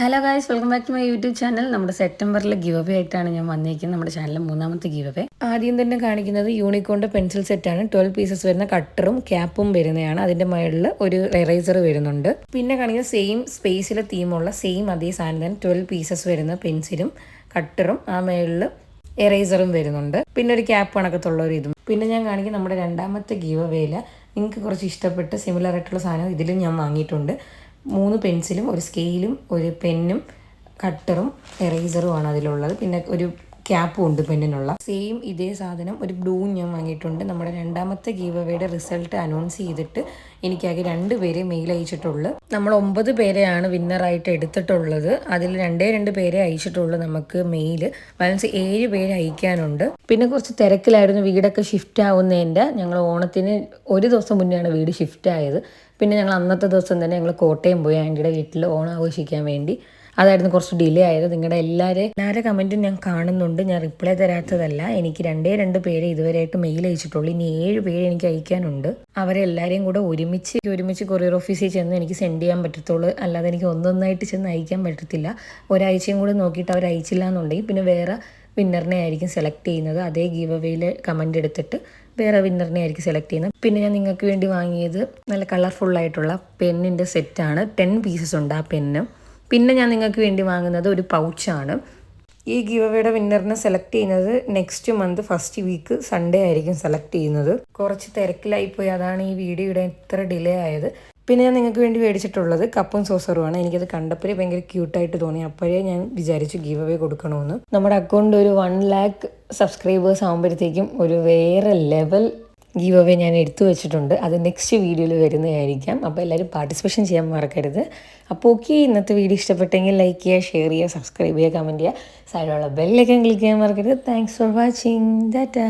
Hello guys, welcome back to my YouTube channel. നമ്മുടെ സെപ്റ്റംബറിലെ give away ആയിട്ടാണ് ഞാൻ വന്നിരിക്കുന്നത്. നമ്മുടെ ചാനലിലെ മൂന്നാമത്തെ ഗിവ് അവേ. ആദ്യം തന്നെ കാണിക്കുന്നത് യൂണിക്കോണിൻ്റെ പെൻസിൽ സെറ്റാണ്. 12 പീസസ് വരുന്ന കട്ടറും ക്യാപ്പും വരുന്നതാണ്. അതിൻ്റെ മുകളിൽ ഒരു എറേസർ വരുന്നുണ്ട്. പിന്നെ കാണിക്കുന്നത് സെയിം സ്പേസിലെ തീമുള്ള സെയിം അതേ സാധനം തന്നെ 12 പീസസ് വരുന്ന പെൻസിലും കട്ടറും ആ മുകളിൽ എറേസറും വരുന്നുണ്ട്. പിന്നെ ഒരു ക്യാപ്പ് കണക്കത്തുള്ള ഒരു ഇതും. പിന്നെ ഞാൻ കാണിക്കുന്നത് നമ്മുടെ രണ്ടാമത്തെ ഗിവ് അവേയിൽ നിങ്ങൾക്ക് കുറച്ച് ഇഷ്ടപ്പെട്ട സിമിലർ ആയിട്ടുള്ള സാധനം ഇതിലും ഞാൻ വാങ്ങിയിട്ടുണ്ട്. 3 പെൻസിലും ഒരു സ്കെയിലും ഒരു പെന്നും കട്ടറും എറേസറുമാണ് അതിലുള്ളത്. പിന്നെ ഒരു ക്യാപ്പും ഉണ്ട് പെന്നിനുള്ള. സെയിം ഇതേ സാധനം ഒരു ബ്ലൂവും ഞാൻ വാങ്ങിയിട്ടുണ്ട്. നമ്മുടെ രണ്ടാമത്തെ ഗീവ് അവേയുടെ റിസൾട്ട് അനൗൺസ് ചെയ്തിട്ട് എനിക്കാകെ 2 പേരെ മെയിൽ അയച്ചിട്ടുള്ളൂ. നമ്മൾ 9 പേരെയാണ് വിന്നറായിട്ട് എടുത്തിട്ടുള്ളത്. അതിൽ 2 പേരെ അയച്ചിട്ടുള്ളൂ നമുക്ക് മെയിൽ. ബാലൻസ് 7 പേരെ അയക്കാനുണ്ട്. പിന്നെ കുറച്ച് തിരക്കിലായിരുന്നു. വീടൊക്കെ ഷിഫ്റ്റ് ആവുന്നതിൻ്റെ ഞങ്ങൾ ഓണത്തിന് ഒരു ദിവസം മുന്നെയാണ് വീട് ഷിഫ്റ്റ് ആയത്. പിന്നെ ഞങ്ങൾ അന്നത്തെ ദിവസം തന്നെ ഞങ്ങൾ കോട്ടയം പോയി ആൻറ്റിയുടെ വീട്ടിൽ ഓണം ആഘോഷിക്കാൻ വേണ്ടി. അതായിരുന്നു കുറച്ച് ഡിലേ ആയത്. നിങ്ങളുടെ എല്ലാവരുടെ കമൻറ്റും ഞാൻ കാണുന്നുണ്ട്. ഞാൻ റിപ്ലൈ തരാത്തതല്ല. എനിക്ക് 2 പേരെ ഇതുവരെയായിട്ട് മെയിൽ അയച്ചിട്ടുള്ളൂ. ഇനി 7 പേര് എനിക്ക് അയക്കാനുണ്ട്. അവരെ എല്ലാവരെയും കൂടെ ഒരുമിച്ച് കൊറിയർ ഓഫീസിൽ ചെന്ന് എനിക്ക് സെൻഡ് ചെയ്യാൻ പറ്റത്തുള്ളൂ. അല്ലാതെ എനിക്ക് ഒന്നൊന്നായിട്ട് ചെന്ന് അയക്കാൻ പറ്റത്തില്ല. ഒരാഴ്ചയും കൂടെ നോക്കിയിട്ട് അവർ അയച്ചില്ല എന്നുണ്ടെങ്കിൽ പിന്നെ വേറെ വിന്നറിനെ ആയിരിക്കും സെലക്ട് ചെയ്യുന്നത്. അതേ ഗീവ് അവേയിൽ കമൻ്റ് എടുത്തിട്ട് വേറെ വിന്നറിനെ ആയിരിക്കും സെലക്ട് ചെയ്യുന്നത്. പിന്നെ ഞാൻ നിങ്ങൾക്ക് വേണ്ടി വാങ്ങിയത് നല്ല കളർഫുള്ളായിട്ടുള്ള പെന്നിൻ്റെ സെറ്റാണ്. 10 പീസസ് ഉണ്ട് ആ പെന്ന്. പിന്നെ ഞാൻ നിങ്ങൾക്ക് വേണ്ടി വാങ്ങുന്നത് ഒരു പൗച്ചാണ്. ഈ ഗിവ് അവേയുടെ വിന്നറിനെ സെലക്ട് ചെയ്യുന്നത് next month first week Sunday ആയിരിക്കും സെലക്ട് ചെയ്യുന്നത്. കുറച്ച് തിരക്കിലായിപ്പോയി, അതാണ് ഈ വീഡിയോയുടെ ഇത്ര ഡിലേ ആയത്. പിന്നെ ഞാൻ നിങ്ങൾക്ക് വേണ്ടി മേടിച്ചിട്ടുള്ളത് കപ്പും സോസറുമാണ്. എനിക്കത് കണ്ടപ്പോഴേ ഭയങ്കര ക്യൂട്ടായിട്ട് തോന്നി. അപ്പോഴേ ഞാൻ വിചാരിച്ചു ഗിവ് അവേ കൊടുക്കണമെന്ന്. നമ്മുടെ അക്കൗണ്ട് ഒരു 1 lakh സബ്സ്ക്രൈബേഴ്സ് ആകുമ്പോഴത്തേക്കും ഒരു വേറെ ലെവൽ ഗീവ് അവേ ഞാൻ എടുത്തു വെച്ചിട്ടുണ്ട്. അത് നെക്സ്റ്റ് വീഡിയോയിൽ വരുന്നതായിരിക്കാം. അപ്പോൾ എല്ലാവരും പാർട്ടിസിപ്പേഷൻ ചെയ്യാൻ മറക്കരുത്. അപ്പോൾ ഓക്കെ, ഇന്നത്തെ വീഡിയോ ഇഷ്ടപ്പെട്ടെങ്കിൽ ലൈക്ക് ചെയ്യുക, ഷെയർ ചെയ്യുക, സബ്സ്ക്രൈബ് ചെയ്യുക, കമൻറ്റ് ചെയ്യുക, സൈഡിലുള്ള ബെല്ലൈക്കൺ ക്ലിക്ക് ചെയ്യാൻ മറക്കരുത്. Thanks for watching. ടാറ്റാ.